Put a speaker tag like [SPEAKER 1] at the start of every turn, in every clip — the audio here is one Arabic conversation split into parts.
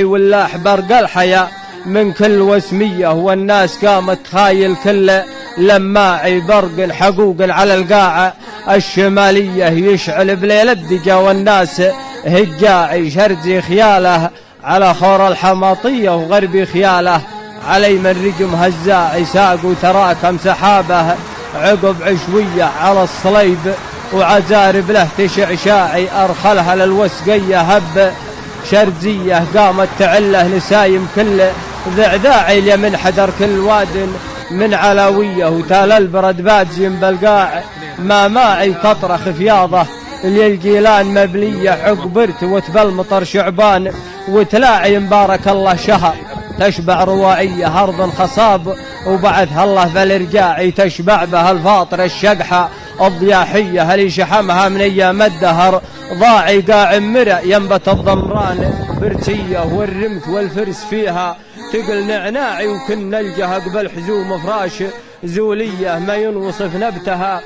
[SPEAKER 1] واللاح برق الحياة من كل وسمية، والناس قامت خايل كل لماعي برق حقوق على القاعة الشمالية يشعل بليل الدجا، والناس هجاعي شرزي خياله على خور الحماطية وغربي خياله علي من رجم هزاعي ساق وتراكم سحابه عقب عشوية على الصليب وعزارب له تشعشاعي أرخلها للوسقية هب شرزية قامت تعله نسايم كل ذعذاعي لمن حدر كل واد من علاوية وتال البرد بادزين بالقاع ما ماعي تطرخ فياضه الجيلان مبلية عقبرت وتبلمطر شعبان وتلاعي مبارك الله شهر تشبع رواعية أرض خصاب وبعثها الله بالرجاعي تشبع بها الفاطر الشقحة الضياحية هلي شحمها من أيام الدهر ضاعي قاع مرع ينبت الضمران برتية والرمث والفرس فيها تقل نعناعي وكن نلجها قبل حزوم فراش زولية ما ينوصف نبتها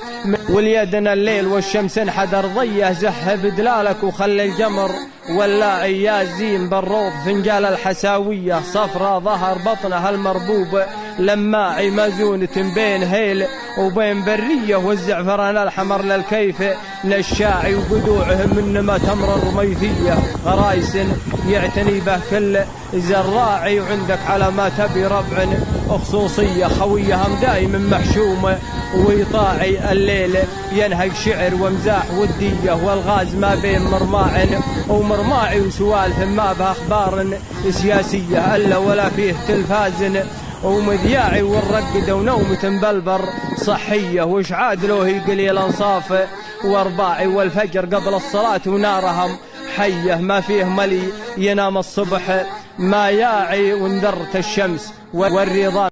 [SPEAKER 1] واليدنا الليل والشمس انحدر ضيه زح بدلالك وخلي الجمر واللاعي يا زين بالروض فنجال الحساوية صفرة ظهر بطنها المربوب لماعي مازونة بين هيل وبين برية والزعفران الحمر للكيف نشاعي وقدوعهم من ما تمر الرميثية غرايس يعتني به كل زراعي وعندك على ما تبي ربع خصوصية خويهم دائما محشومة ويطاعي الليل ينهج شعر ومزاح ودية والغاز ما بين مرماع ومرماعي وسوالف ما بها أخبار سياسية ألا ولا فيه تلفاز ومذياعي والرقد ونومة مبلبر صحية وش عاد له قليل انصاف وارباعي والفجر قبل الصلاة ونارهم حيه ما فيه ملي ينام الصبح ما ياعي وندرت الشمس والرضا